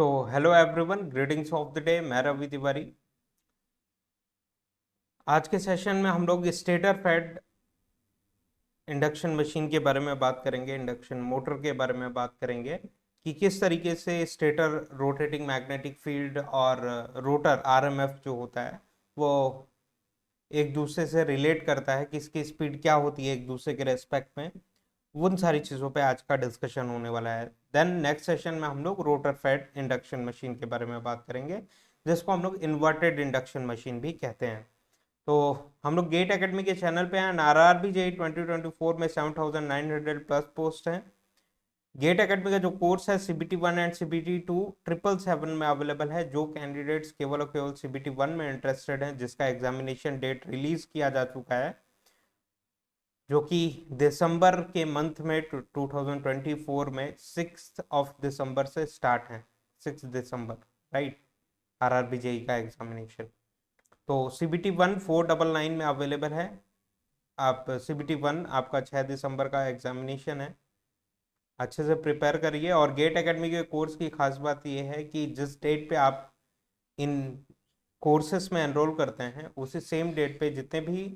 तो hello everyone, greetings of the day. मैं रवि तिवारी। आज के सेशन में हम लोग स्टेटर फेड इंडक्शन मशीन के बारे में बात करेंगे, इंडक्शन मोटर के बारे में बात करेंगे कि किस तरीके से स्टेटर रोटेटिंग मैग्नेटिक फील्ड और रोटर आरएमएफ जो होता है वो एक दूसरे से रिलेट करता है, किसकी स्पीड क्या होती है एक दूसरे के रेस्पेक्ट में। उन सारी चीज़ों पे आज का डिस्कशन होने वाला है। देन नेक्स्ट सेशन में हम लोग रोटर फेड इंडक्शन मशीन के बारे में बात करेंगे, जिसको हम लोग इन्वर्टेड इंडक्शन मशीन भी कहते हैं। तो हम लोग गेट एकेडमी के चैनल पे हैं। आरआरबी जेई 2024 में 7,900 प्लस पोस्ट हैं। गेट एकेडमी का जो कोर्स है CBT 1 एंड CBT 2 777 में अवेलेबल है। जो कैंडिडेट्स केवल और केवल CBT 1 में इंटरेस्टेड हैं, जिसका एग्जामिनेशन डेट रिलीज किया जा चुका है, जो कि दिसंबर के मंथ में 2024 में 6 दिसंबर से स्टार्ट है। 6 दिसंबर, राइट। आरआरबी जेई का एग्जामिनेशन तो CBT 1 499 में अवेलेबल है। आप CBT 1 आपका 6 दिसंबर का एग्जामिनेशन है। अच्छे से प्रिपेयर करिए। और गेट एकेडमी के कोर्स की खास बात यह है कि जिस डेट पे आप इन कोर्सेस में एनरोल करते हैं, उसी सेम डेट पे जितने भी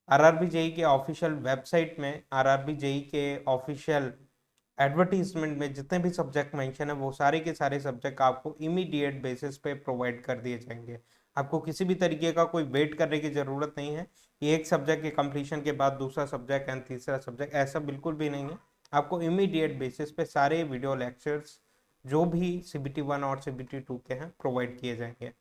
आरआरबी जेई के ऑफिशियल वेबसाइट में, आरआरबी जेई के ऑफिशियल एडवर्टीजमेंट में जितने भी सब्जेक्ट मेंशन है, वो सारे के सारे सब्जेक्ट आपको इमीडिएट बेसिस पे प्रोवाइड कर दिए जाएंगे। आपको किसी भी तरीके का कोई वेट करने की ज़रूरत नहीं है कि एक सब्जेक्ट के कंप्लीशन के बाद दूसरा सब्जेक्ट एंड तीसरा सब्जेक्ट, ऐसा बिल्कुल भी नहीं है। आपको इमीडिएट बेसिस पे सारे वीडियो लेक्चर्स जो भी CBT 1 और CBT 2 के हैं प्रोवाइड किए जाएंगे।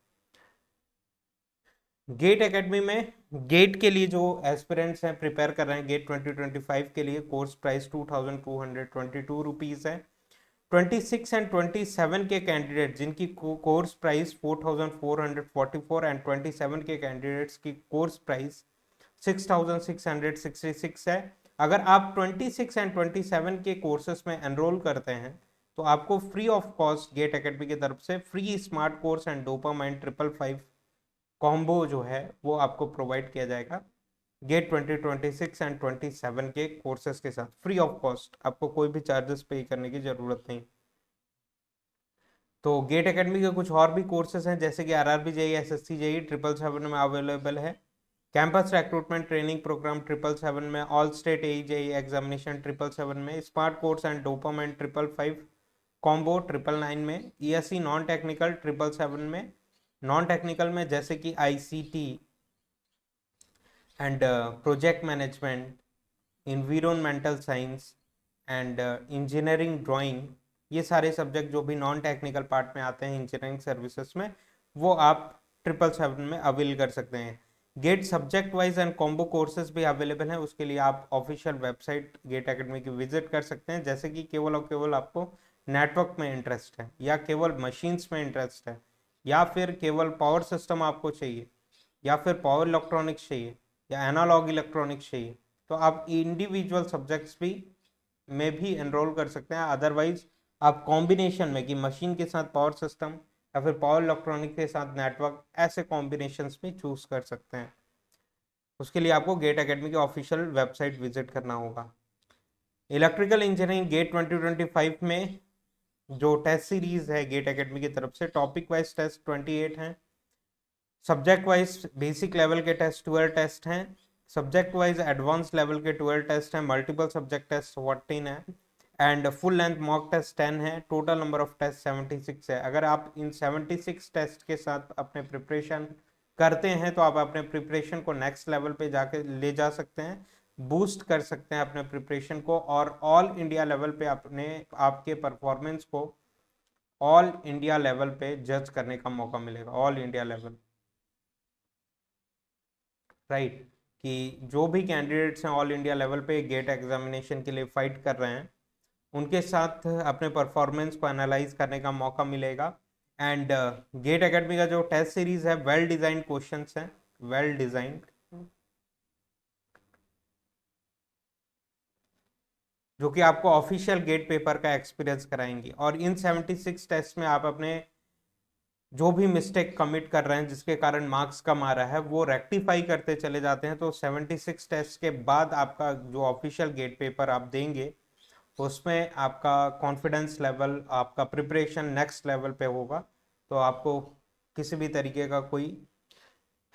गेट एकेडमी में गेट के लिए जो एस्पिरेंट्स हैं प्रिपेयर कर रहे हैं गेट 2025 के लिए, कोर्स प्राइस 2222 रुपीज़ है। 26 एंड 27 के कैंडिडेट जिनकी कोर्स प्राइस 4444 एंड 27 के कैंडिडेट्स की कोर्स प्राइस 6666 है। अगर आप 26 एंड 27 के कोर्सेस में एनरोल करते हैं तो आपको free of cost GATE academy की तरफ से free smart course and dopamine 555 combo जो है वो आपको प्रोवाइड किया जाएगा। गेट 2026 एंड 27 के कोर्सेज के साथ फ्री ऑफ कॉस्ट, आपको कोई भी चार्जेस पे करने की जरूरत नहीं। तो गेट एकेडमी के कुछ और भी कोर्सेज हैं, जैसे कि आरआरबी जेई, SSC जेई 777 में अवेलेबल है। कैंपस रिक्रूटमेंट ट्रेनिंग प्रोग्राम 777 में, ऑल स्टेट AE/JEE एग्जामिनेशन 777 में, smart course and dopamine 555 combo 999 में, ESE नॉन टेक्निकल 777 में, नॉन टेक्निकल में जैसे कि ICT and project management, environmental science and engineering drawing, ये सारे सब्जेक्ट जो भी नॉन टेक्निकल पार्ट में आते हैं इंजीनियरिंग सर्विसेज में, वो आप 777 में अवेल कर सकते हैं। GATE subject wise and combo courses भी अवेलेबल हैं। उसके लिए आप ऑफिशियल वेबसाइट गेट एकेडमी की विजिट कर सकते हैं। जैसे कि केवल और केवल आपको नेटवर्क में इंटरेस्ट है, या केवल मशीन्स में इंटरेस्ट है, या फिर केवल पावर सिस्टम आपको चाहिए, या फिर पावर इलेक्ट्रॉनिक्स चाहिए, या एनालॉग इलेक्ट्रॉनिक्स चाहिए, तो आप इंडिविजुअल सब्जेक्ट्स भी में भी एनरोल कर सकते हैं। अदरवाइज आप कॉम्बिनेशन में कि मशीन के साथ पावर सिस्टम या फिर पावर इलेक्ट्रॉनिक के साथ नेटवर्क, ऐसे कॉम्बिनेशंस भी चूज कर सकते हैं। उसके लिए आपको गेट एकेडमी की ऑफिशियल वेबसाइट विजिट करना होगा। इलेक्ट्रिकल इंजीनियरिंग गेट 2025 में जो टेस्ट सीरीज है गेट एकेडमी की तरफ से, टॉपिक वाइज टेस्ट 28 हैं, सब्जेक्ट वाइज बेसिक लेवल के टेस्ट 12 टेस्ट हैं, सब्जेक्ट वाइज एडवांस लेवल के 12 टेस्ट हैं, मल्टीपल सब्जेक्ट टेस्ट 14 है, and full length mock test 10 है। टोटल नंबर ऑफ टेस्ट 76 है। अगर आप इन 76 टेस्ट के साथ अपने प्रिपरेशन करते हैं तो आप अपने प्रिपरेशन को नेक्स्ट लेवल पे जाके ले जा सकते हैं, बूस्ट कर सकते हैं अपने प्रिपरेशन को, और ऑल इंडिया लेवल पे अपने आपके परफॉर्मेंस को ऑल इंडिया लेवल पे जज करने का मौका मिलेगा। All India level, right. कि जो भी कैंडिडेट्स हैं ऑल इंडिया लेवल पे गेट एग्जामिनेशन के लिए फाइट कर रहे हैं, उनके साथ अपने परफॉर्मेंस को एनालाइज करने का मौका मिलेगा। एंड गेट एकेडमी का जो टेस्ट सीरीज है वेल डिजाइंड क्वेश्चंस हैं, वेल डिजाइंड, जो कि आपको ऑफिशियल गेट पेपर का एक्सपीरियंस कराएंगी। और इन 76 टेस्ट में आप अपने जो भी मिस्टेक कमिट कर रहे हैं जिसके कारण मार्क्स कम आ रहा है, वो रेक्टिफाई करते चले जाते हैं। तो 76 टेस्ट के बाद आपका जो ऑफिशियल गेट पेपर आप देंगे, उसमें आपका कॉन्फिडेंस लेवल, आपका प्रिपरेशन नेक्स्ट लेवल पे होगा, तो आपको किसी भी तरीके का कोई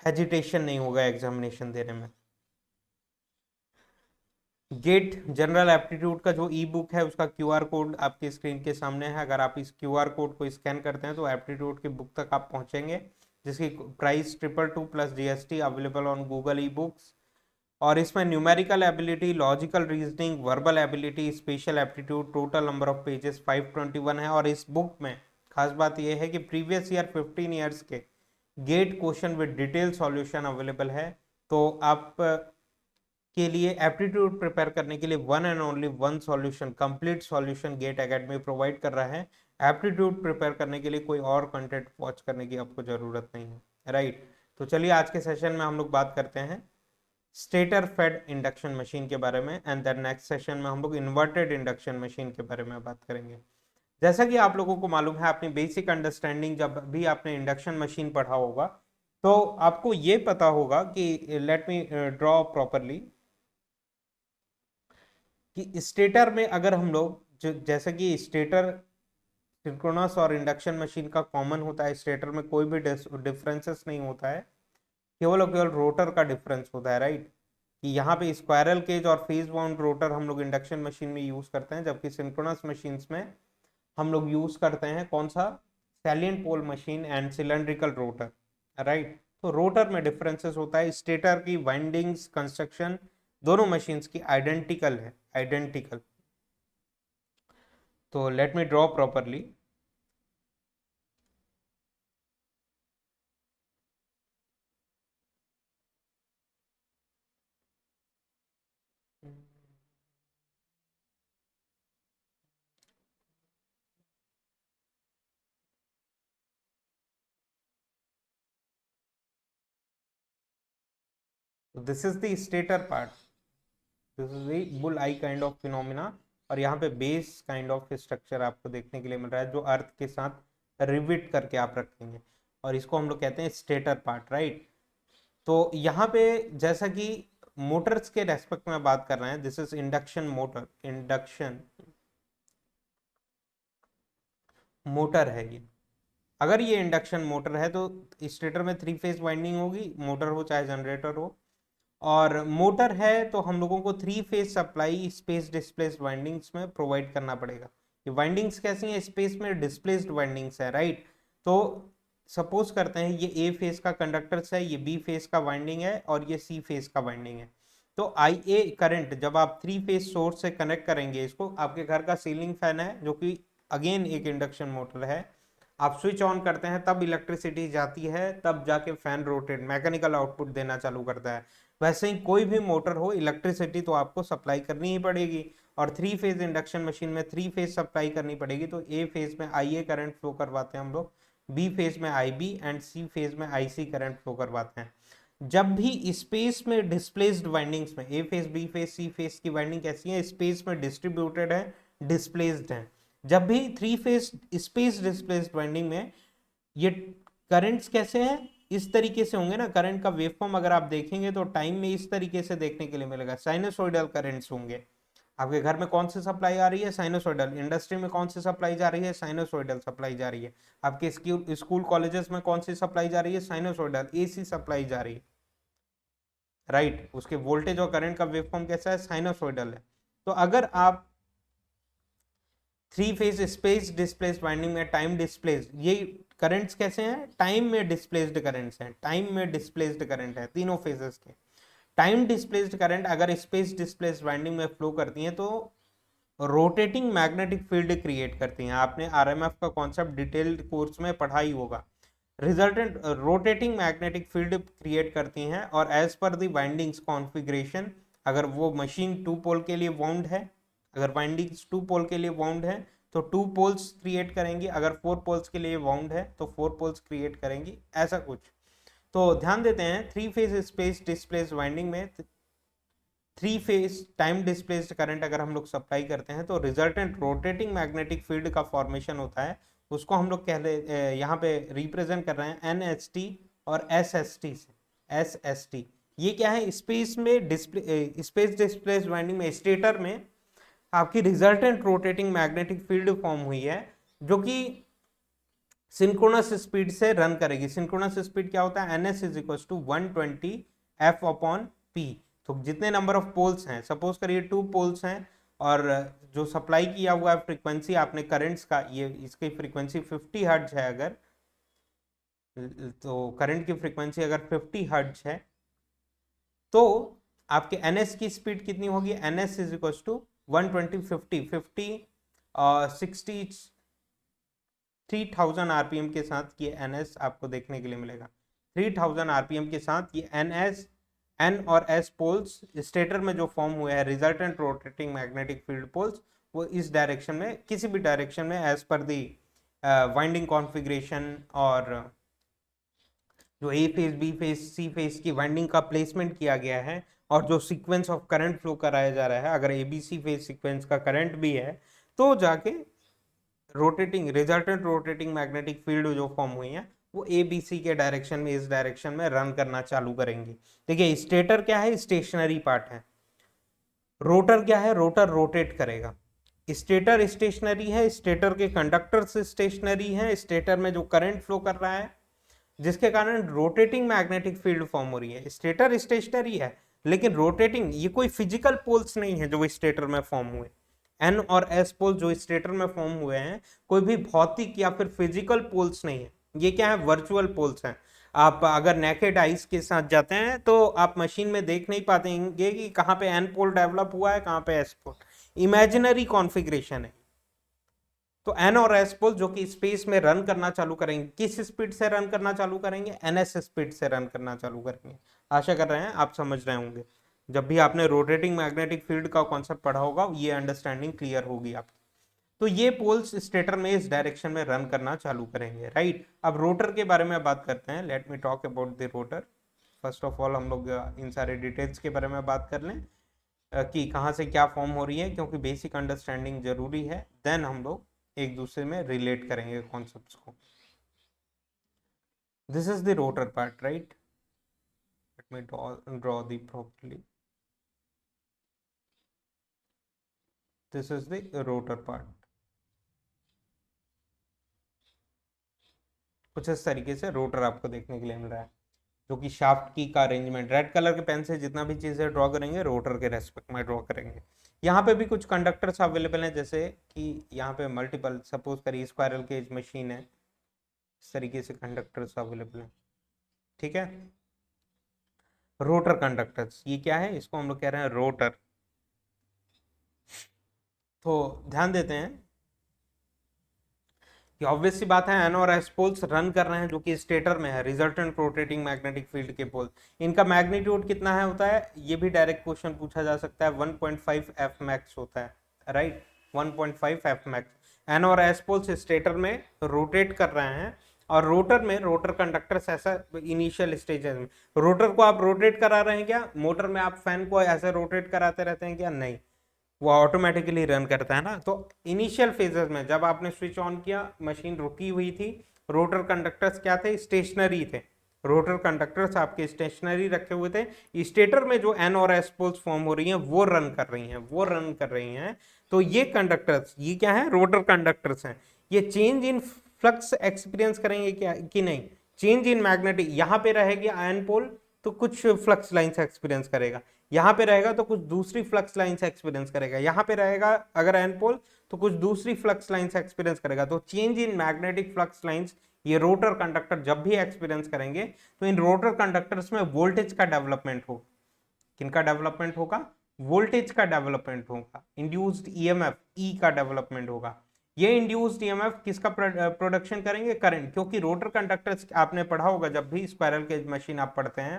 हेजिटेशन नहीं होगा एग्जामिनेशन देने में। गेट जनरल एप्टीट्यूड का जो ई बुक है उसका क्यूआर कोड आपकी स्क्रीन के सामने है। अगर आप इस क्यूआर कोड को स्कैन करते हैं तो एप्टीट्यूड की बुक तक आप पहुंचेंगे, जिसकी price 222 plus GST, available on Google e books. और इसमें numerical ability, logical reasoning, verbal ability, special aptitude, total number of pages 521 है। और इस बुक में खास बात यह है कि प्रीवियस ईयर 15 ईयर्स के GATE question with detail solution available है। तो आप के लिए एप्टीट्यूड प्रिपेयर करने के लिए one and only one solution, complete solution GATE academy provide कर रहा है। एप्टीट्यूड प्रिपेयर करने के लिए कोई और कंटेंट वॉच करने की आपको जरूरत नहीं है, राइट। तो चलिए आज के सेशन में हम लोग बात करते हैं स्टेटर फेड इंडक्शन मशीन के बारे में, एंड देन नेक्स्ट सेशन में हम लोग इन्वर्टेड इंडक्शन मशीन के बारे में बात करेंगे। जैसा कि आप लोगों को मालूम है, अपनी बेसिक अंडरस्टैंडिंग जब भी आपने इंडक्शन मशीन पढ़ा होगा तो आपको ये पता होगा कि लेट मी ड्रॉ प्रॉपरली, कि स्टेटर में अगर हम लोग जैसे कि स्टेटर सिंक्रोनस और इंडक्शन मशीन का कॉमन होता है, स्टेटर में कोई भी डिफरेंसेस नहीं होता है, केवल और केवल रोटर का डिफरेंस होता है, राइट। कि यहाँ पे स्क्वायरल केज और फेज बाउंड रोटर हम लोग इंडक्शन मशीन में यूज करते हैं, जबकि सिंक्रोनस मशीन्स में हम लोग यूज करते हैं कौन सा, salient pole machine and cylindrical rotor, right. तो रोटर में डिफरेंसेस होता है। स्टेटर की वाइंडिंग्स कंस्ट्रक्शन दोनों मशीन्स की आइडेंटिकल है, आइडेंटिकल। तो let me draw properly. This is the stator part, this is the bull eye kind of phenomena. और यहाँ पे बेस काइंड ऑफ स्ट्रक्चर आपको देखने के लिए मिल रहा है, जो अर्थ के साथ रिविट करके आप रखेंगे, और इसको हम लोग कहते हैं स्टेटर पार्ट, राइट। तो यहाँ पे जैसा कि मोटर्स के रेस्पेक्ट में बात कर रहे हैं, this is induction motor, induction motor है ये। अगर ये इंडक्शन मोटर है तो स्टेटर में 3 फेज वाइंडिंग होगी, मोटर हो चाहे जनरेटर हो। और मोटर है तो हम लोगों को 3 phase supply space displaced windings में प्रोवाइड करना पड़ेगा। ये वाइंडिंग्स कैसी हैं, स्पेस में डिस्प्लेस्ड वाइंडिंग्स है, राइट। तो सपोज करते हैं ये ए फेज का कंडक्टर्स है, ये बी फेज का वाइंडिंग है, और ये सी फेज का वाइंडिंग है। तो आई ए करंट जब आप 3 फेज सोर्स से कनेक्ट करेंगे इसको, आपके घर का सीलिंग फैन है जो कि अगेन एक इंडक्शन मोटर है, आप स्विच ऑन करते हैं तब इलेक्ट्रिसिटी जाती है, तब जाके फैन रोटेट मैकेनिकल आउटपुट देना चालू करता है। वैसे ही कोई भी मोटर हो, इलेक्ट्रिसिटी तो आपको सप्लाई करनी ही पड़ेगी। और 3 फेज इंडक्शन मशीन में 3 फेज सप्लाई करनी पड़ेगी। तो ए फेज में आई ए करंट फ्लो करवाते हैं हम लोग, बी फेज में आई बी, एंड सी फेज में आई सी करंट फ्लो करवाते हैं। जब भी स्पेस में डिस्प्लेस्ड वाइंडिंग्स में, A phase B phase C phase की वाइंडिंग कैसी है, स्पेस में डिस्ट्रीब्यूटेड है, डिस्प्लेस्ड है। जब भी 3 फेज स्पेस डिस्प्लेस्ड वाइंडिंग में ये करंट्स कैसे हैं, इस तरीके से होंगे ना। करंट का वेवफॉर्म अगर आप देखेंगे तो टाइम में इस तरीके से देखने के लिए मिलेगा, साइनसोइडल करंट्स होंगे। आपके घर में कौन सी सप्लाई आ रही है, साइनोसॉइडल। इंडस्ट्री में कौन सी सप्लाई जा रही है, साइनोसॉइडल सप्लाई जा रही है। आपके स्कूल कॉलेजेस में कौन सी सप्लाई जा रही है, साइनोसॉइडल एसी सप्लाई जा रही है, राइट। उसके वोल्टेज और करंट का वेवफॉर्म कैसा है, साइनोसॉइडल है। तो अगर आप 3 फेज स्पेस डिस्प्लेस्ड वाइंडिंग में टाइम डिस्प्लेस्ड, ये करंट्स कैसे हैं, टाइम में डिस्प्लेस्ड करंट्स हैं, टाइम में डिस्प्लेस्ड करंट है तीनों फेजेस के। टाइम डिस्प्लेस्ड करंट अगर स्पेस डिस्प्लेस्ड वाइंडिंग में फ्लो करती हैं तो रोटेटिंग मैग्नेटिक फील्ड क्रिएट करती हैं। आपने आरएमएफ का कॉन्सेप्ट डिटेल्ड कोर्स में पढ़ा ही होगा। Resultant rotating magnetic field create करती हैं, और as per the windings configuration, अगर वो मशीन 2 पोल के लिए वाउंड है, अगर वाइंडिंग्स 2 पोल के लिए वाउंड है तो 2 पोल्स क्रिएट करेंगी, अगर 4 पोल्स के लिए वाउंड है तो 4 पोल्स क्रिएट करेंगी, ऐसा कुछ। तो ध्यान देते हैं 3 फेज स्पेस डिस्प्लेस वाइंडिंग में 3 फेज टाइम डिस्प्लेस्ड करंट अगर हम लोग सप्लाई करते हैं तो रिजल्टेंट रोटेटिंग मैग्नेटिक फील्ड का फॉर्मेशन होता है। उसको हम लोग यहाँ पे रिप्रेजेंट कर रहे हैं एनएसटी और एसएसटी से। एसएसटी ये क्या है, स्पेस में डिस्प्ले स्पेस डिस्प्लेस्ड वाइंडिंग में स्टेटर में आपकी resultant rotating magnetic field form हुई है जो कि सिंक्रोनस स्पीड से रन करेगी। सिंक्रोनस स्पीड क्या होता है, ns is equal to 120 f upon p। तो जितने नंबर ऑफ पोल्स हैं, सपोज करिए 2 पोल्स हैं और जो सप्लाई किया हुआ है फ्रीक्वेंसी आपने करंट्स का, ये इसकी फ्रीक्वेंसी 50 हर्ट्ज है अगर, तो करंट की फ्रीक्वेंसी अगर 50 हर्ट्ज है तो आपके ns की स्पीड कितनी होगी, ns is equal to 120 50 50 60 3000 RPM के साथ ये ns आपको देखने के लिए मिलेगा। 3000 आरपीएम के साथ ये n और s पोल्स स्टेटर में जो फॉर्म हुए हैं resultant rotating magnetic field poles, वो इस डायरेक्शन में, किसी भी डायरेक्शन में एज पर दी वाइंडिंग कॉन्फ़िगरेशन और जो A phase, B phase, C phase की वाइंडिंग का प्लेसमेंट किया गया है और जो सीक्वेंस ऑफ करंट फ्लो कराया जा रहा है, अगर एबीसी फेज सीक्वेंस का करंट भी है तो जाके rotating resultant rotating magnetic field जो फॉर्म हुई है वो ए बी सी के डायरेक्शन में, इस डायरेक्शन में रन करना चालू करेंगे। देखिए स्टेटर क्या है, स्टेशनरी पार्ट है। रोटर क्या है, रोटर रोटेट करेगा। स्टेटर स्टेशनरी है, स्टेटर के कंडक्टर्स स्टेशनरी है, स्टेटर में जो करंट फ्लो कर रहा है जिसके कारण रोटेटिंग मैग्नेटिक फील्ड फॉर्म हो रही है। स्टेटर स्टेशनरी है लेकिन रोटेटिंग, ये कोई फिजिकल पोल्स नहीं है जो स्टेटर में फॉर्म हुए। एन और एस पोल जो स्टेटर में फॉर्म हुए हैं कोई भी भौतिक या फिर फिजिकल पोल्स नहीं है, ये क्या है, वर्चुअल पोल्स हैं। आप अगर नेकेड आइस के साथ जाते हैं तो आप मशीन में देख नहीं पाएंगे कि कहाँ पे एन पोल डेवलप हुआ है, कहाँ पे एस पोल, इमेजिनरी कॉन्फ़िगरेशन है। तो एन और एस पोल जो कि स्पेस में रन करना चालू करेंगे, किस स्पीड से रन करना चालू करेंगे, एनएस स्पीड से रन करना चालू करेंगे। आशा कर रहे हैं आप समझ रहे होंगे, जब भी आपने रोटेटिंग मैग्नेटिक फील्ड का कॉन्सेप्ट पढ़ा होगा ये अंडरस्टैंडिंग क्लियर होगी आपकी। तो ये पोल्स स्टेटर में इस डायरेक्शन में रन करना चालू करेंगे, राइट। अब रोटर के बारे में बात करते हैं, let me talk about the rotor. First of all हम लोग इन सारे डिटेल्स के बारे में बात कर लें कि कहाँ से क्या फॉर्म हो रही है, क्योंकि बेसिक अंडरस्टैंडिंग जरूरी है, देन हम लोग एक दूसरे में रिलेट करेंगे कॉन्सेप्ट्स को। This is the rotor part, right. Late me draw the properly, this is the rotor part. कुछ इस तरीके से रोटर आपको देखने के लिए मिल रहा है, जो कि शाफ्ट की का अरेंजमेंट, रेड कलर के पेन से जितना भी चीजें ड्रॉ करेंगे रोटर के रेस्पेक्ट में ड्रॉ करेंगे। यहाँ पे भी कुछ कंडक्टर्स अवेलेबल हैं, जैसे कि यहाँ पे मल्टीपल, सपोज करिए स्क्वायरल केज मशीन है, इस तरीके से कंडक्टर्स अवेलेबल हैं, ठीक है। रोटर कंडक्टर्स, ये क्या है, इसको हम लोग कह रहे हैं रोटर। तो ध्यान देते हैं कि ऑब्वियस सी बात है एन और एस पोल्स रन कर रहे हैं जो कि स्टेटर में है, रिजल्टेंट रोटेटिंग मैग्नेटिक फील्ड के पोल। इनका मैग्नीट्यूड कितना है होता है, ये भी डायरेक्ट क्वेश्चन पूछा जा सकता है, 1.5 एफ मैक्स होता है, राइट, 1.5 एफ मैक्स। एन और एस पोल्स स्टेटर में रोटेट कर रहे हैं और रोटर में रोटर कंडक्टर्स ऐसा इनिशियल स्टेजेस में, रोटर को आप रोटेट करा रहे हैं क्या, मोटर में आप फैन को ऐसे रोटेट कराते रहते हैं क्या, नहीं, वो ऑटोमेटिकली रन करता है ना। तो इनिशियल फेजेस में जब आपने स्विच ऑन किया मशीन रुकी हुई थी, रोटर कंडक्टर्स क्या थे, स्टेशनरी थे, रोटर कंडक्टर्स आपके स्टेशनरी रखे हुए थे। स्टेटर में जो एन और एस पोल्स फॉर्म हो रही हैं वो रन कर रही हैं, वो रन कर रही हैं। तो ये कंडक्टर्स, ये क्या है, रोटर कंडक्टर्स हैं। ये चेंज इन फ्लक्स एक्सपीरियंस करेंगे क्या कि नहीं, चेंज इन मैग्नेटिक, यहाँ पे रहेगी आयन पोल तो कुछ फ्लक्स लाइंस एक्सपीरियंस करेगा, यहाँ पे रहेगा तो कुछ दूसरी फ्लक्स लाइंस एक्सपीरियंस करेगा, यहाँ पे रहेगा अगर एन पोल तो कुछ दूसरी फ्लक्स लाइंस एक्सपीरियंस करेगा। तो change in magnetic flux lines ये रोटर कंडक्टर जब भी एक्सपीरियंस करेंगे तो इन रोटर कंडक्टर्स में वोल्टेज का डेवलपमेंट होगा। किनका डेवलपमेंट होगा, वोल्टेज का डेवलपमेंट होगा, इंड्यूस्ड ईएमएफ ई का डेवलपमेंट होगा। ये इंड्यूस्ड ईएमएफ किसका प्रोडक्शन करेंगे, करंट, क्योंकि रोटर कंडक्टर्स आपने पढ़ा होगा जब भी स्पाइरल केज मशीन आप पढ़ते हैं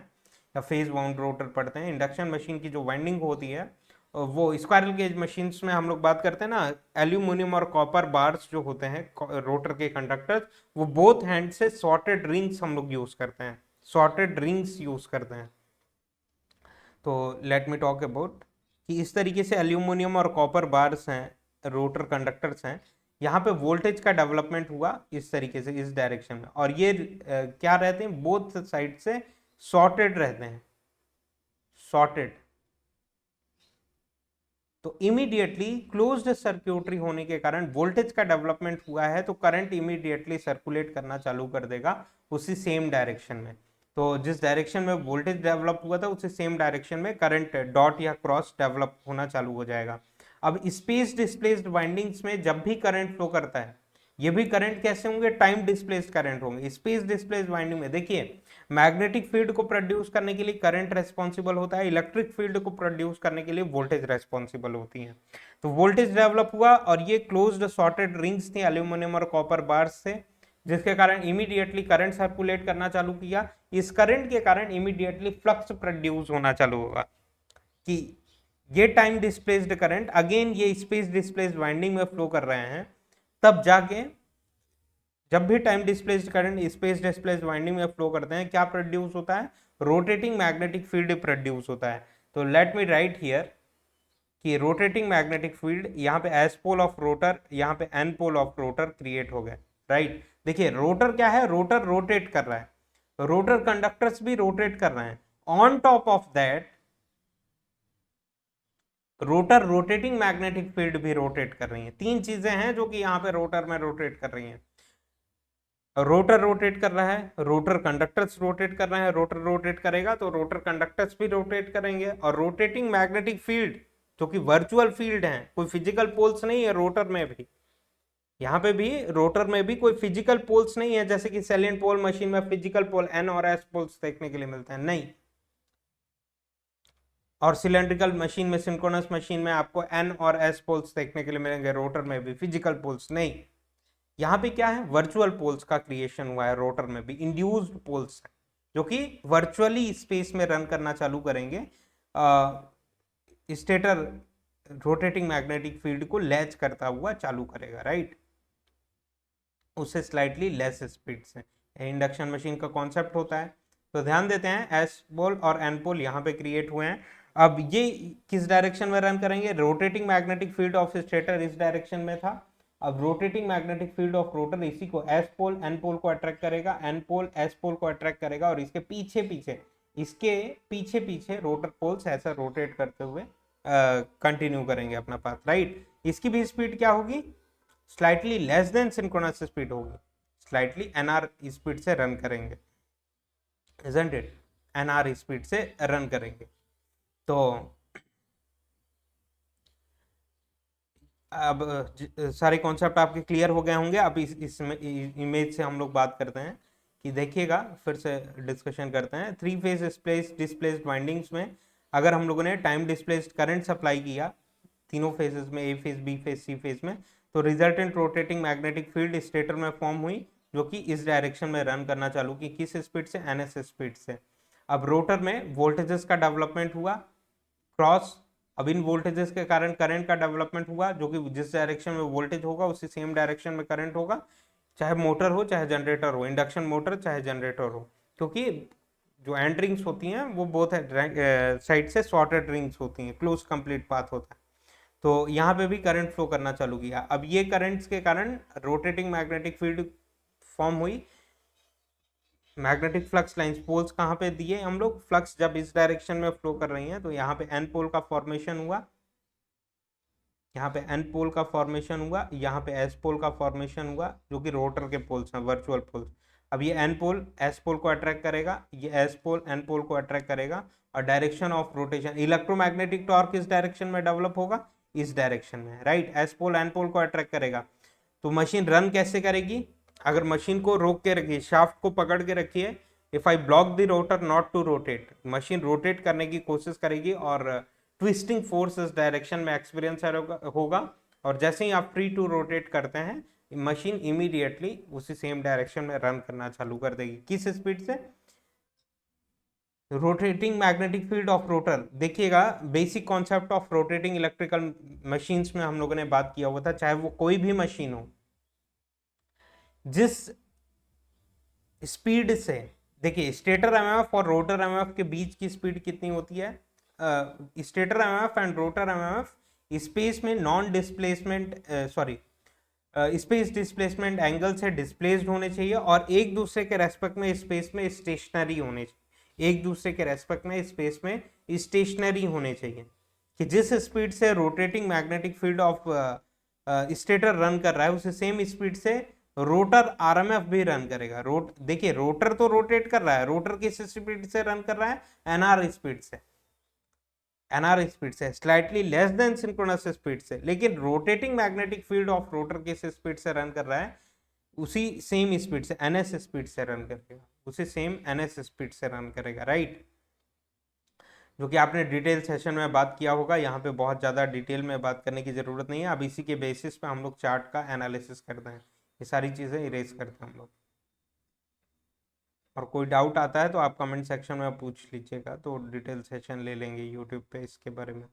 या फेज वाउंड रोटर पढ़ते हैं, इंडक्शन मशीन की जो वाइंडिंग होती है वो स्क्वायरल केज मशीन्स में हम लोग बात करते हैं ना, एल्यूमिनियम और कॉपर बार्स जो होते हैं रोटर के कंडक्टर्स, वो बोथ हैंड से सॉर्टेड रिंग्स हम लोग यूज करते हैं, सॉर्टेड रिंग्स यूज करते हैं। तो लेट मी टॉक अबाउट कि इस तरीके से एल्यूमिनियम और कॉपर बार्स हैं, रोटर कंडक्टर्स हैं, यहाँ पे वोल्टेज का डेवलपमेंट हुआ इस तरीके से, इस डायरेक्शन में, और ये क्या रहते हैं, बोथ साइड से सॉर्टेड रहते हैं, सॉर्टेड। तो इमीडिएटली क्लोज्ड सर्क्यूटरी होने के कारण वोल्टेज का डेवलपमेंट हुआ है, तो करंट इमीडिएटली सर्कुलेट करना चालू कर देगा उसी सेम डायरेक्शन में। तो जिस डायरेक्शन में वोल्टेज डेवलप हुआ था उसी सेम डायरेक्शन में करंट डॉट या क्रॉस डेवलप होना चालू हो जाएगा। अब स्पेस डिस्प्लेस्ड वाइंडिंग्स में जब भी करंट फ्लो करता है, ये भी करंट कैसे होंगे, टाइम डिस्प्लेस्ड करंट होंगे। स्पेस डिस्प्लेस्ड वाइंडिंग में देखिए, मैग्नेटिक फील्ड को प्रोड्यूस करने के लिए करंट रेस्पॉन्सिबल होता है, इलेक्ट्रिक फील्ड को प्रोड्यूस करने के लिए वोल्टेज रेस्पॉन्सिबल होती है। तो वोल्टेज डेवलप हुआ और ये क्लोज्ड सॉर्टेड रिंग्स थी एल्यूमिनियम और कॉपर बार्स से, जिसके कारण इमीडिएटली करंट सर्कुलेट करना चालू किया। इस करंट के कारण इमीडिएटली फ्लक्स प्रोड्यूस होना चालू होगा कि ये टाइम डिस्प्लेस्ड करंट अगेन ये स्पेस डिस्प्लेस्ड वाइंडिंग में फ्लो कर रहे हैं, तब जाके जब भी time displaced current space displaced winding में फ्लो करते हैं, क्या प्रोड्यूस होता है, रोटेटिंग मैग्नेटिक फील्ड प्रोड्यूस होता है। तो लेट मी राइट हियर कि रोटेटिंग मैग्नेटिक फील्ड, यहाँ पे एस पोल ऑफ रोटर, यहाँ पे N pole of rotor create हो गए, राइट। देखिए रोटर क्या है, रोटर रोटेट कर रहा है, रोटर कंडक्टर्स भी रोटेट कर रहे हैं। On top of that rotor rotating magnetic field भी रोटेट कर रही है। तीन चीजें हैं जो कि यहाँ पे रोटर में रोटेट कर रही हैं। रोटर रोटेट कर रहा है, रोटर कंडक्टर्स रोटेट कर रहे हैं, रोटर रोटेट करेगा तो रोटर कंडक्टर्स भी रोटेट करेंगे। और रोटेटिंग मैग्नेटिक फील्ड जो कि वर्चुअल फील्ड है, कोई फिजिकल पोल्स नहीं है रोटर में भी, यहाँ पे भी रोटर में भी कोई फिजिकल पोल्स नहीं है, जैसे कि सैलिएंट पोल मशीन में फिजिकल पोल एन और एस पोल्स देखने के लिए मिलते हैं, नहीं। और सिलेंड्रिकल मशीन में, सिंक्रोनस मशीन में आपको एन और एस पोल्स देखने के लिए मिलेंगे, रोटर में भी फिजिकल पोल्स नहीं। यहाँ पे क्या है, वर्चुअल पोल्स का क्रिएशन हुआ है, रोटर में भी इंड्यूस्ड पोल्स है जो कि वर्चुअली स्पेस में रन करना चालू करेंगे, स्टेटर रोटेटिंग मैग्नेटिक फील्ड को लैच करता हुआ चालू करेगा, राइट, उससे स्लाइटली लेस स्पीड से। इंडक्शन मशीन का कॉन्सेप्ट होता है। तो ध्यान देते हैं, एस पोल और एन पोल यहाँ पे क्रिएट हुए हैं। अब ये किस डायरेक्शन में रन करेंगे, rotating magnetic field of stator इस डायरेक्शन में था, अब rotating magnetic field of rotor इसी को एस पोल एन पोल को अट्रैक्ट करेगा, एन पोल एस पोल को अट्रैक्ट करेगा, और इसके पीछे पीछे रोटर पोल्स ऐसा रोटेट करते हुए कंटिन्यू करेंगे अपना पाथ, राइट। इसकी भी स्पीड क्या होगी, slightly less than synchronous speed होगी, स्लाइटली एनआर स्पीड से रन करेंगे, isn't it? एनआर स्पीड से रन करेंगे। तो अब सारे कॉन्सेप्ट आपके क्लियर हो गए होंगे। अब इस इमेज से हम लोग बात करते हैं कि देखिएगा, फिर से डिस्कशन करते हैं। थ्री फेज डिस्प्लेस्ड वाइंडिंग्स में अगर हम लोगों ने टाइम डिस्प्लेस्ड करंट सप्लाई किया तीनों फेजेस में, A phase, B phase, C phase में, तो resultant rotating magnetic field stator में फॉर्म हुई जो कि इस डायरेक्शन में रन करना चालू की, किस स्पीड से, एनएस स्पीड से। अब रोटर में वोल्टेजेस का डेवलपमेंट हुआ क्रॉस, अब इन वोल्टेजेस के कारण करंट का डेवलपमेंट हुआ जो कि जिस डायरेक्शन में वोल्टेज होगा उसी सेम डायरेक्शन में करंट होगा, चाहे मोटर हो चाहे जनरेटर हो, इंडक्शन मोटर चाहे जनरेटर हो, क्योंकि जो एंड रिंग्स होती हैं वो बोथ साइड से शॉर्टेड रिंग्स होती हैं, क्लोज कंप्लीट पाथ होता है। तो यहाँ पे भी करंट फ्लो करना चालू किया। अब ये करंट्स के कारण रोटेटिंग मैग्नेटिक फील्ड फॉर्म हुई, मैग्नेटिक फ्लक्स लाइंस, पोल्स कहाँ पे दिए हम लोग, फ्लक्स जब इस डायरेक्शन में फ्लो कर रही हैं तो यहाँ पे एन पोल का फॉर्मेशन हुआ, यहाँ पे एन पोल का फॉर्मेशन हुआ, यहाँ पे एस पोल का फॉर्मेशन हुआ जो कि रोटर के पोल्स हैं, वर्चुअल पोल्स। अब ये एन पोल एस पोल को अट्रैक्ट करेगा, ये एस पोल एन पोल को अट्रैक्ट करेगा, और direction of rotation, electromagnetic torque इस डायरेक्शन में डेवलप होगा, इस डायरेक्शन में, right. S pole N pole को अट्रैक्ट करेगा। तो मशीन रन कैसे करेगी, अगर मशीन को रोक के रखिए, शाफ्ट को पकड़ के रखिए, if I block the rotor not to rotate, machine rotate करने की कोशिश करेगी और ट्विस्टिंग फोर्स इस डायरेक्शन में एक्सपीरियंस होगा, और जैसे ही आप फ्री टू रोटेट करते हैं मशीन इमीडिएटली उसी सेम डायरेक्शन में रन करना चालू कर देगी, किस स्पीड से, rotating magnetic field of rotor. देखिएगा basic concept of rotating electrical machines में हम लोगों ने बात किया हुआ था, चाहे वो कोई भी मशीन हो, जिस स्पीड से, देखिए स्टेटर एमएमएफ और रोटर एमएमएफ के बीच की स्पीड कितनी होती है, stator MMF and rotor MMF space में non displacement space displacement angle से डिस्प्लेस्ड होने चाहिए, और एक दूसरे के रेस्पेक्ट में स्पेस में स्टेशनरी होने चाहिए, एक दूसरे के रेस्पेक्ट में स्पेस में स्टेशनरी होने चाहिए। कि जिस स्पीड से rotating magnetic field of stator run कर रहा है उसी सेम स्पीड से रोटर आरएमएफ भी रन करेगा। देखिए रोटर तो रोटेट कर रहा है, रोटर किस स्पीड से रन कर रहा है, एनआर स्पीड से, एनआर स्पीड से, slightly less than synchronous speed से। लेकिन rotating magnetic field of rotor किस स्पीड से रन कर रहा है, उसी सेम स्पीड से, एनएस स्पीड से रन करेगा, उसी सेम एनएस स्पीड से रन करेगा, राइट। जो कि आपने डिटेल सेशन में बात किया होगा, यहाँ पे बहुत ज़्यादा डिटेल में बात करने की ज़रूरत नहीं है। अब इसी के बेसिस पे हम लोग चार्ट का एनालिसिस करते हैं, ये सारी चीज़ें इरेज करते हैं हम लोग। और कोई डाउट आता है तो आप कमेंट सेक्शन में पूछ लीजिएगा, तो डिटेल सेशन ले लेंगे यूट्यूब पे इसके बारे में।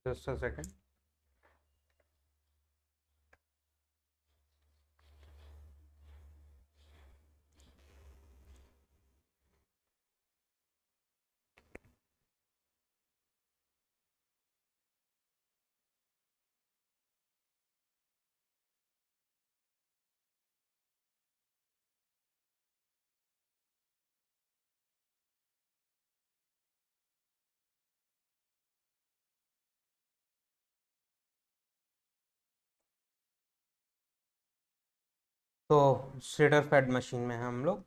Just a second. तो स्टेटर फेड मशीन में है हम लोग।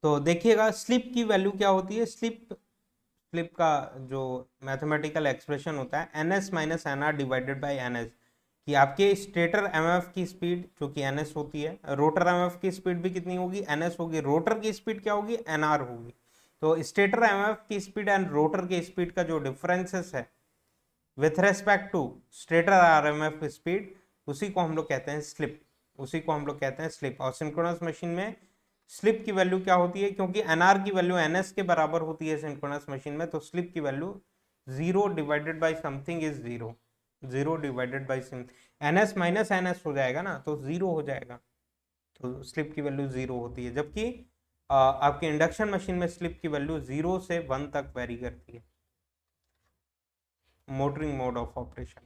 तो देखिएगा स्लिप की वैल्यू क्या होती है, स्लिप, स्लिप का जो मैथमेटिकल एक्सप्रेशन होता है N S minus N R divided by N S, कि आपके स्टेटर एमएफ की स्पीड जो कि एन एस होती है, रोटर एमएफ की स्पीड भी कितनी होगी, एन एस होगी, रोटर की स्पीड क्या होगी, एन आर होगी। तो स्टेटर एमएफ की स्पीड एंड रोटर की स्पीड का जो डिफरेंसेस है with respect to stator RMF speed, उसी को हम लोग कहते हैं स्लिप, उसी को हम लोग कहते हैं स्लिप। और सिंक्रोनस मशीन में स्लिप की वैल्यू क्या होती है, क्योंकि एनआर की वैल्यू एनएस के बराबर होती है सिंक्रोनस मशीन में, तो स्लिप की value 0 divided by something is 0, 0 divided by NS minus NS हो जाएगा ना, तो 0 हो जाएगा, तो स्लिप की वैल्यू 0 होती है। जबकि आपके इंडक्शन मशीन में स्लिप की वैल्यू 0 से 1 तक वेरी करती है। Motoring mode of operation,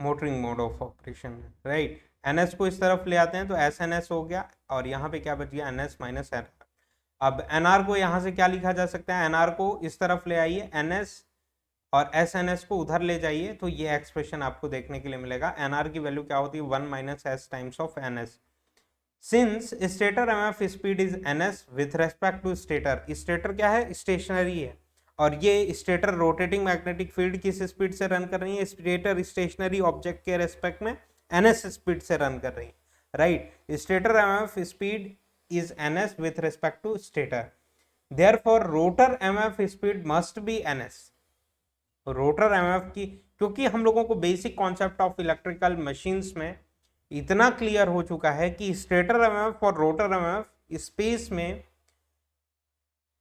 motoring mode of operation है, राइट। एनएस को इस तरफ ले आते हैं तो एस एन एस हो गया, और यहाँ पे क्या बच गया, एन एस माइनस एन। अब एनआर को यहाँ से क्या लिखा जा सकता है, एनआर को इस तरफ ले आइए एनएस, और एस एन एस को उधर ले जाइए, तो ये एक्सप्रेशन आपको देखने के लिए मिलेगा। एनआर की वैल्यू क्या होती है, 1 minus S times of N S. Since stator MF speed is N S with respect to stator, stator क्या है, स्टेशनरी है, और ये स्टेटर रोटेटिंग मैग्नेटिक फील्ड किस स्पीड से रन कर रही है, स्टेटर स्टेशनरी ऑब्जेक्ट के रेस्पेक्ट में एनएस स्पीड से रन कर रही है, right. Stator MF speed is NS with respect to stator, therefore rotor MF speed must be NS. Rotor MF की, क्योंकि हम लोगों को basic concept of electrical machines में इतना क्लियर हो चुका है कि स्टेटर एमएफ और रोटर एमएफ स्पेस में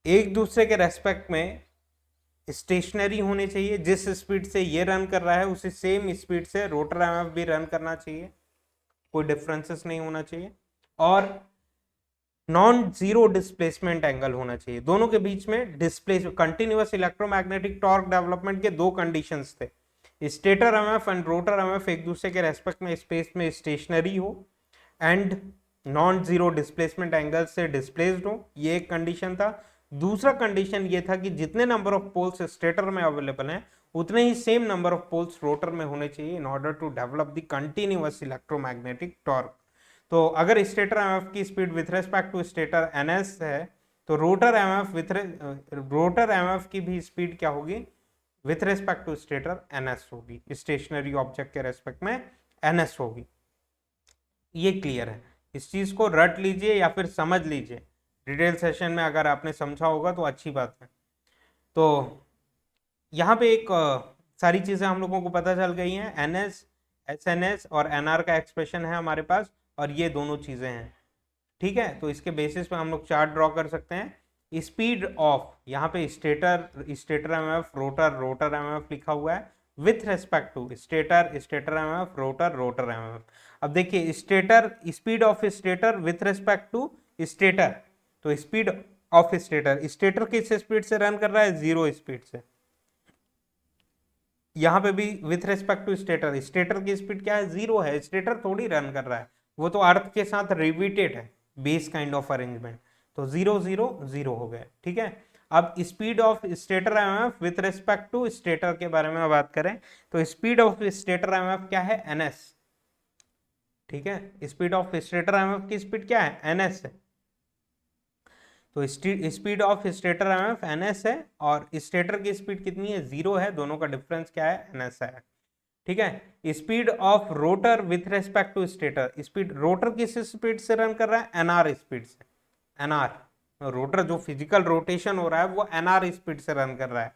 एक दूसरे के रेस्पेक्ट में स्टेशनरी होने चाहिए। जिस स्पीड से ये रन कर रहा है उसी सेम स्पीड से रोटर एमएफ भी रन करना चाहिए, कोई डिफरेंसेस नहीं होना चाहिए, और नॉन जीरो डिस्प्लेसमेंट एंगल होना चाहिए। दोनों के बीच में displace continuous electromagnetic torque development के दो कंडीशंस थे, stator MF and rotor MF एक दूसरे के रेस्पेक्ट में स्पेस में स्टेशनरी हो and non zero displacement angle से डिस्प्लेस्ड हो, ये एक कंडीशन था। दूसरा कंडीशन ये था कि जितने नंबर ऑफ पोल्स स्टेटर में अवेलेबल हैं उतने ही same number of poles rotor में होने चाहिए in order to develop the continuous electromagnetic torque. तो अगर स्टेटर एमएफ की speed with respect to stator NS है, तो रोटर एमएफ की भी स्पीड क्या होगी, with respect to stator NS होगी, स्टेशनरी ऑब्जेक्ट के रेस्पेक्ट में एनएस होगी। ये क्लियर है, इस चीज को रट लीजिए या फिर समझ लीजिए, डिटेल सेशन में अगर आपने समझा होगा तो अच्छी बात है। तो यहाँ पे एक सारी चीजें हम लोगों को पता चल गई हैं। एनएस, एसएनएस और एनआर का एक्सप्रेशन है हमारे पास, और ये दोनों चीजें हैं। ठीक है, तो इसके बेसिस पे हम लोग चार्ट ड्रॉ कर सकते हैं। स्पीड ऑफ, यहाँ पे stator, stator MF, rotor, rotor MF लिखा हुआ है with respect to stator, stator MF, rotor, rotor MF. अब देखिए stator, speed of stator with respect to stator, तो स्पीड ऑफ स्टेटर, स्टेटर किस स्पीड से रन कर रहा है, 0 स्पीड से। यहाँ पे भी with respect to stator, stator की स्पीड क्या है, 0 है, स्टेटर थोड़ी रन कर रहा है, वो तो अर्थ के साथ रिविटेड है, बेस काइंड ऑफ अरेंजमेंट, तो 0 0 0 हो गया। ठीक है, अब speed of stator MF with respect to stator के बारे में बात करें, तो स्पीड ऑफ स्टेटर एमएफ क्या है, एनएस। ठीक है, स्पीड ऑफ स्टेटर एमएफ की स्पीड क्या है, एनएस है। तो speed of stator MF NS है, और स्टेटर की स्पीड कितनी है, 0 है, दोनों का डिफरेंस क्या है, एनएस है। ठीक है, speed of rotor with respect to stator, speed rotor किस स्पीड से रन कर रहा है, एनआर स्पीड से। एनआर, रोटर जो फिजिकल रोटेशन हो रहा है वो एनआर स्पीड से रन कर रहा है,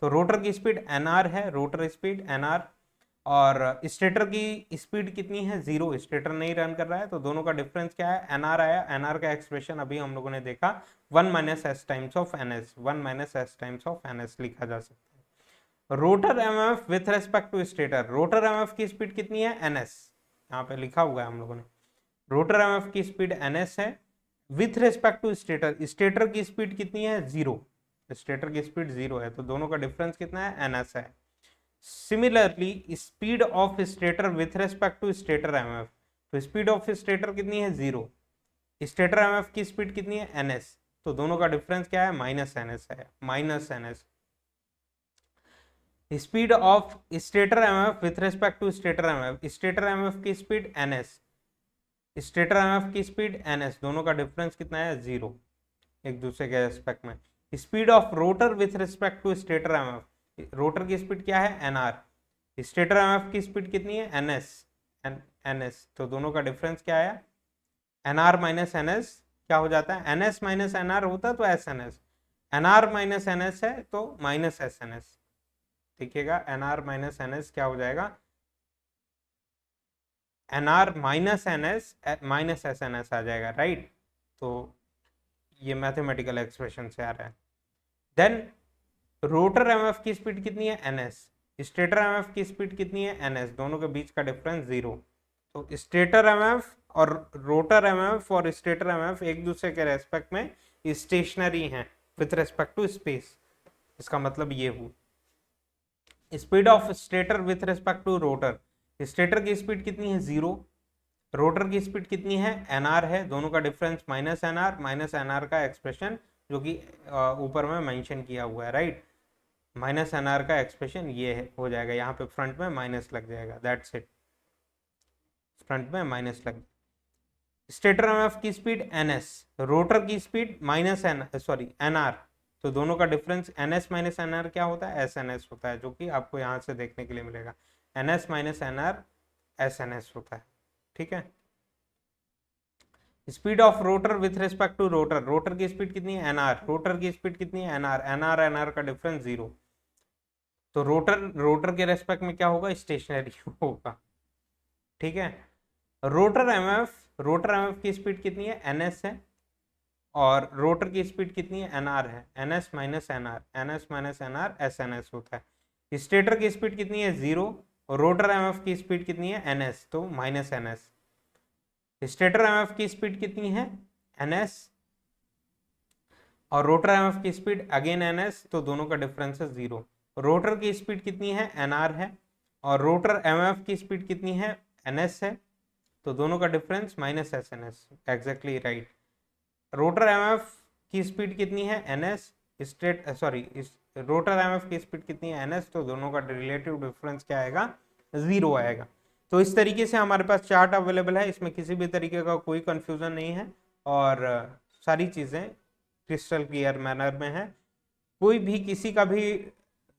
तो रोटर की स्पीड एनआर है, रोटर स्पीड एनआर, और स्टेटर की स्पीड कितनी है, 0, स्टेटर नहीं रन कर रहा है, तो दोनों का डिफरेंस क्या है, एनआर आया। एनआर का एक्सप्रेशन अभी हम लोगों ने देखा, 1 minus S times of NS, 1 minus S times of NS लिखा जा सकता है। Rotor MF with respect to stator, rotor MF की स्पीड कितनी है, एनएस, यहाँ पे लिखा हुआ है हम लोगों ने, रोटर एमएफ की स्पीड एनएस है with respect to stator, stator की स्पीड कितनी है, 0, स्टेटर की स्पीड 0 है, तो दोनों का डिफरेंस कितना है, एनएस है। Similarly speed of stator with respect to stator MF, तो स्पीड ऑफ स्टेटर कितनी है, 0, स्टेटर एमएफ की स्पीड कितनी है, एनएस, तो दोनों का डिफरेंस क्या है, माइनस एनएस है, minus NS. Speed of stator MF with respect to stator MF, stator MF की स्पीड एनएस, स्टेटर एमएफ की स्पीड एनएस, दोनों का डिफरेंस कितना है, 0, एक दूसरे के रेस्पेक्ट में। Speed of rotor with respect to stator MF, rotor की स्पीड क्या है, एनआर, स्टेटर एमएफ की स्पीड कितनी है, एनएस, एनएस, तो दोनों का डिफरेंस क्या आया, एनआर माइनस एनएस, क्या हो जाता है, एनएस माइनस एनआर होता है तो एसएनएस, एनआर माइनस एनएस है तो माइनस एसएनएस। देखिएगा एनआर माइनस एनएस क्या हो जाएगा, NR minus NS minus SNS आ जाएगा, राइट। तो ये मैथमेटिकल एक्सप्रेशन से आ रहा है। देन रोटर एमएफ की स्पीड कितनी है, एनएस, स्टेटर एमएफ की स्पीड कितनी है, एनएस, दोनों के बीच का डिफरेंस 0, तो स्टेटर एमएफ और रोटर एमएफ और स्टेटर एमएफ एक दूसरे के रेस्पेक्ट में स्टेशनरी हैं विथ रेस्पेक्ट टू स्पेस, इसका मतलब ये हुआ। Speed of stator with respect to rotor, stator की स्पीड कितनी है, 0, रोटर की स्पीड कितनी है, एनआर है, दोनों का डिफरेंस माइनस एनआर का एक्सप्रेशन जो कि ऊपर में मेंशन किया हुआ है, राइट। माइनस एनआर का एक्सप्रेशन ये है, हो जाएगा, यहाँ पे फ्रंट में माइनस लग जाएगा, दैट्स इट, फ्रंट में माइनस लग। स्टेटर एमएफ की स्पीड एनएस, रोटर की speed minus N sorry NR, तो दोनों का डिफरेंस एनएस माइनस एनआर क्या होता है, एसएनएस होता है, जो कि आपको यहाँ से देखने के लिए मिलेगा, एनएस माइनस एनआर एसएनएस होता है। ठीक है, speed of rotor with respect to rotor, rotor की स्पीड कितनी है, एनआर, रोटर की स्पीड कितनी है, एनआर, एनआर का डिफरेंस 0, तो रोटर के रेस्पेक्ट में क्या होगा, स्टेशनरी होगा। ठीक है, रोटर एमएफ की स्पीड कितनी है, एनएस है, और रोटर की स्पीड कितनी है, एनआर है, एनएस माइनस एनआर एसएनएस होता है। स्टेटर की स्पीड कितनी है, 0, और रोटर एमएफ की स्पीड कितनी है, एनएस, तो माइनस एनएस। स्टेटर एमएफ की स्पीड कितनी है, एनएस, और रोटर एमएफ की स्पीड अगेन एनएस, तो दोनों का डिफरेंस है 0। रोटर की स्पीड कितनी है, एनआर है, और रोटर एमएफ की स्पीड कितनी है, एनएस है, तो दोनों का difference minus SNS, exactly right. Rotor MF की स्पीड कितनी है, एनएस, रोटर एमएफ की स्पीड कितनी है, एनएस, तो दोनों का रिलेटिव डिफरेंस क्या आएगा, 0 आएगा। तो इस तरीके से हमारे पास चार्ट अवेलेबल है, इसमें किसी भी तरीके का कोई कंफ्यूजन नहीं है, और सारी चीज़ें क्रिस्टल क्लियर मैनर में है। कोई भी किसी का भी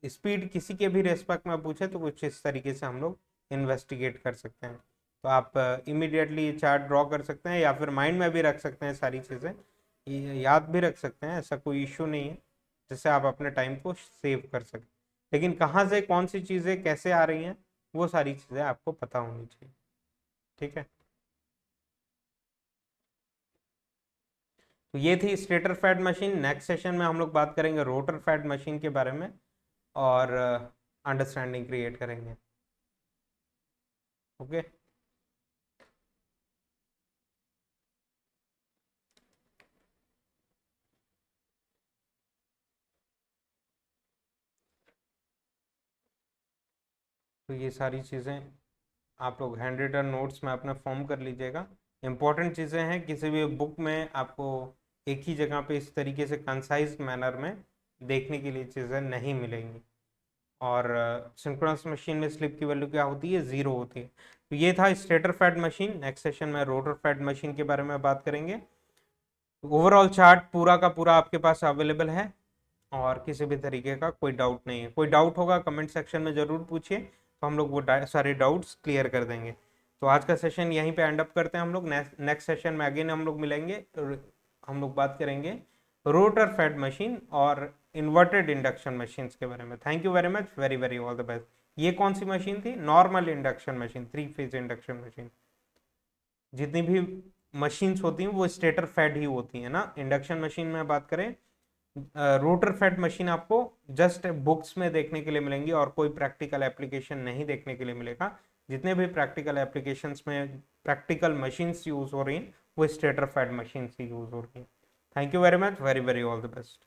स्पीड किसी के भी रेस्पेक्ट में पूछे तो कुछ इस तरीके से हम लोग इन्वेस्टिगेट कर सकते हैं। तो आप इमीडिएटली चार्ट ड्रॉ कर सकते हैं, या फिर माइंड में भी रख सकते हैं, सारी चीज़ें याद भी रख सकते हैं, ऐसा कोई इशू नहीं है, जिससे आप अपने टाइम को सेव कर सकें। लेकिन कहाँ से कौन सी चीजें कैसे आ रही हैं वो सारी चीजें आपको पता होनी चाहिए। ठीक है, तो ये थी stator fed machine. Next session में हम लोग बात करेंगे रोटर फेड मशीन के बारे में और अंडरस्टैंडिंग क्रिएट करेंगे। ओके, तो ये सारी चीज़ें आप लोग हैंड रिटन नोट्स में अपना फॉर्म कर लीजिएगा। इंपॉर्टेंट चीज़ें हैं, किसी भी बुक में आपको एक ही जगह पे इस तरीके से कंसाइज मैनर में देखने के लिए चीज़ें नहीं मिलेंगी। और सिंक्रोनस मशीन में स्लिप की वैल्यू क्या होती है, 0 होती है। तो ये था stator fed machine. Next session में रोटर फेड मशीन के बारे में बात करेंगे। ओवरऑल चार्ट पूरा का पूरा आपके पास अवेलेबल है और किसी भी तरीके का कोई डाउट नहीं है। कोई डाउट होगा कमेंट सेक्शन में ज़रूर पूछिए, तो हम लोग वो सारे डाउट्स क्लियर कर देंगे। तो आज का सेशन यहीं पे एंड अप करते हैं हम लोग। नेक्स्ट सेशन में अगेन हम लोग मिलेंगे, हम लोग बात करेंगे रोटर फेड मशीन और इन्वर्टेड इंडक्शन मशीन के बारे में। Thank you very much, very very all the best. ये कौन सी मशीन थी? Normal induction machine, 3 phase induction machine. जितनी भी मशीन्स होती हैं वो स्टेटर फेड ही होती है ना। इंडक्शन मशीन में बात करें, रोटर फेड मशीन आपको जस्ट बुक्स में देखने के लिए मिलेंगी और कोई प्रैक्टिकल एप्लीकेशन नहीं देखने के लिए मिलेगा। जितने भी प्रैक्टिकल एप्लीकेशंस में प्रैक्टिकल मशीन्स यूज हो रही हैं वो स्टेटर फेड मशीन ही यूज हो रही हैं। Thank you very much, very very all the best.